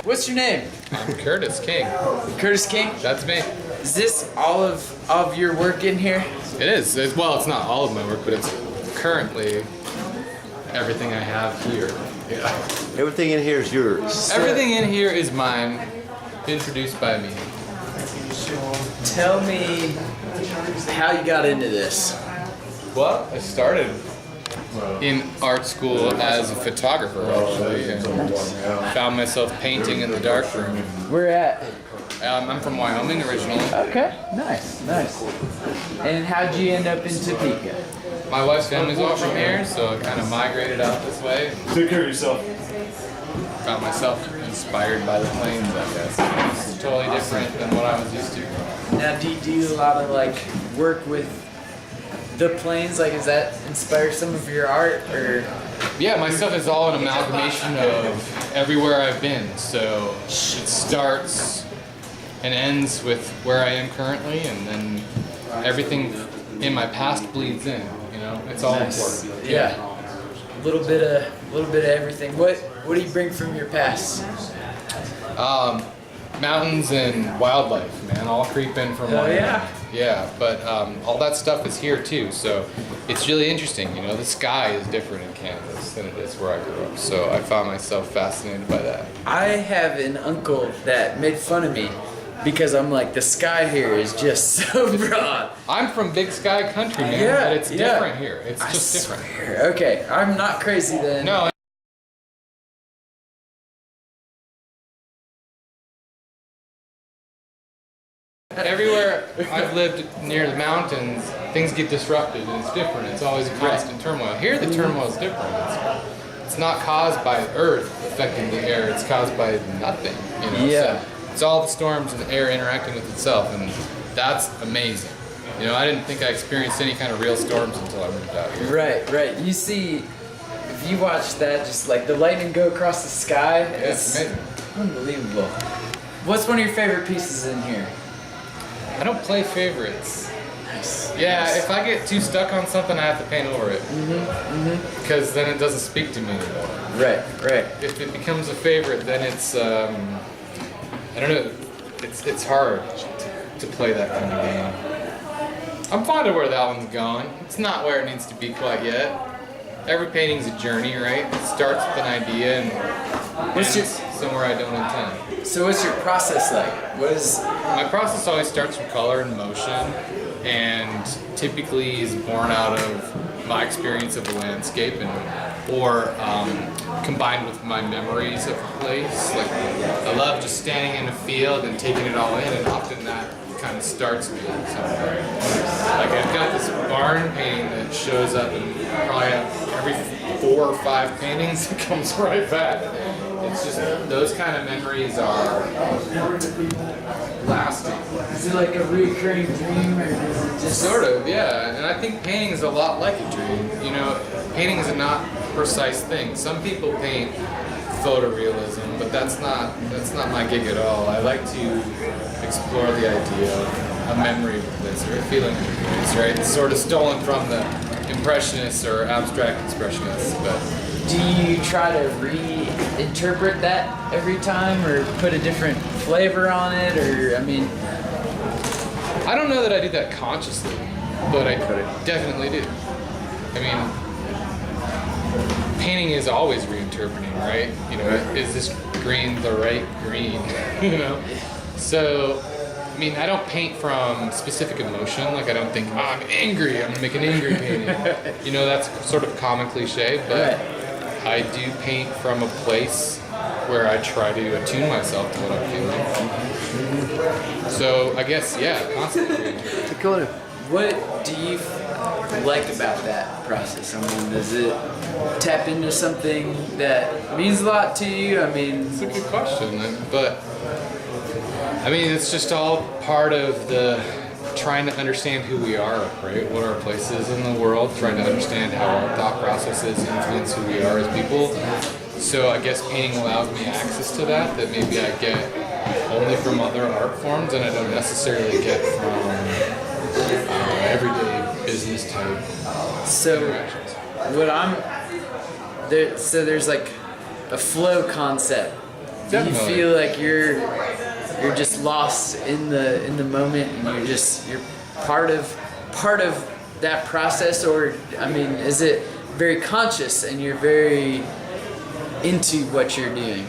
What's your name? I'm Kurtis King. Kurtis King? That's me. Is this all of your work in here? It is. Well, it's not all of my work, but it's currently everything I have here. Yeah. Everything in here is yours. Everything in here is mine, introduced by me. Tell me how you got into this. Well, I started in art school as a photographer, actually, and found myself painting in the darkroom. Where at? I'm from Wyoming originally. Okay, nice. And how'd you end up in Topeka? My wife's family's all from here, so I kind of migrated out this way. Take care of yourself. Found myself inspired by the plains, I guess. It's totally different than what I was used to. Now, do you do a lot of like work with the plains? Like, does that inspire some of your art, or? Yeah, my stuff is all an amalgamation of everywhere I've been. So it starts and ends with where I am currently, and then everything in my past bleeds in. You know, it's all important. Yeah, a little bit of everything. What do you bring from your past? Mountains and wildlife, man, all creep in from Oh yeah. Yeah, but all that stuff is here too, so it's really interesting. You know, the sky is different in Kansas than it is where I grew up, so I found myself fascinated by that. I have an uncle that made fun of me because I'm like, the sky here is just so broad. I'm from Big Sky country, man, but it's different here. It's just different. Swear. Okay, I'm not crazy then. No. Everywhere I've lived near the mountains, things get disrupted and it's different. It's always a constant turmoil. Here the turmoil is different. It's not caused by Earth affecting the air, it's caused by nothing. You know? Yeah. So it's all the storms and the air interacting with itself, and that's amazing. You know, I didn't think I experienced any kind of real storms until I moved out here. Right. You see, if you watch that, just like the lightning go across the sky, it's amazing. Unbelievable. What's one of your favorite pieces in here? I don't play favorites. Nice. Yeah, if I get too stuck on something, I have to paint over it. Because then it doesn't speak to me anymore. Right. If it becomes a favorite, then it's, I don't know, it's hard to play that kind of game. I'm fond of where that one's gone. It's not where it needs to be quite yet. Every painting's a journey, right? It starts with an idea and ends somewhere I don't intend. So what's your process like? My process always starts from color and motion, and typically is born out of my experience of a landscape or combined with my memories of a place. Like, I love just standing in a field and taking it all in, and often that kind of starts me somewhere. Like, I've got this barn painting that shows up in probably every 4 or 5 paintings. It comes right back. It's just, those kind of memories are lasting. Is it like a recurring dream, or is it just sort of? Yeah, and I think painting is a lot like a dream. You know, painting is a not precise thing. Some people paint photorealism, but that's not my gig at all. I like to explore the idea of a memory of a place or a feeling of a place, right? It's sort of stolen from the Impressionists or abstract expressionists, but do you try to reinterpret that every time, or put a different flavor on it, or I mean? I don't know that I do that consciously, but I definitely do. I mean, painting is always reinterpreting, right? You know, is this green the right green? You know? So, I mean, I don't paint from specific emotion. Like, I don't think, oh, I'm angry, I'm gonna make an angry painting. You know, that's sort of a common cliche, but I do paint from a place where I try to attune myself to what I'm feeling. So, I guess, yeah, constantly reinterpreting. What do you like about that process? I mean, does it tap into something that means a lot to you? I mean, it's a good question, but I mean, it's just all part of the trying to understand who we are, right? What our place is in the world, trying to understand how our thought processes influence who we are as people. So I guess painting allows me access to that maybe I get only from other art forms, and I don't necessarily get from everyday business type So interactions. what I'm there, so there's like a flow concept. Do you Definitely. feel like you're just lost in the moment, and you're part of that process, or I mean, is it very conscious and you're very into what you're doing?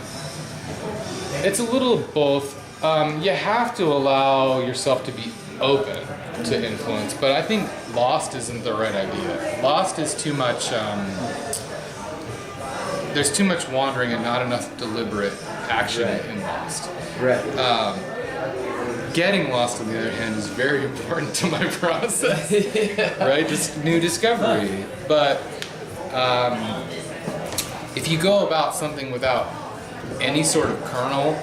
It's a little of both. You have to allow yourself to be open to influence, but I think lost isn't the right idea. Lost is too much. There's too much wandering and not enough deliberate action Right. in lost. Right. Getting lost, on the other hand, is very important to my process. Right? Just new discovery. But if you go about something without any sort of kernel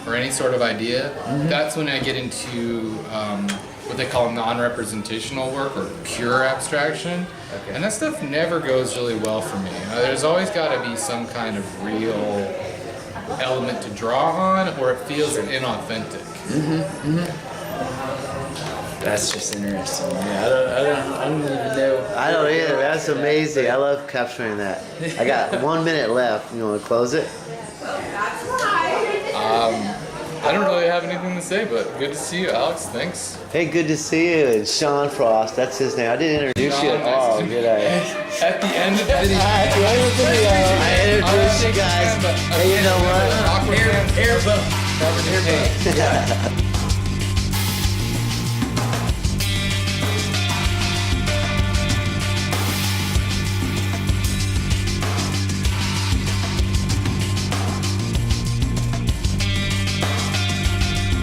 or any sort of idea, that's when I get into what they call non-representational work or pure abstraction. Okay. And that stuff never goes really well for me. There's always got to be some kind of real element to draw on, or it feels inauthentic. That's just interesting. Yeah, I don't even know. I don't either. That's amazing. I love capturing that. I got 1 minute left. You want to close it? I don't really have anything to say, but good to see you, Alex. Thanks. Hey, good to see you. And Sean Frost, that's his name. I didn't introduce you Sean, at nice all, to meet did you. I? At the end of the video, At the end of the video, I introduced you guys. Hey, you know what? Awkward hands. Airboat. Covered in paint.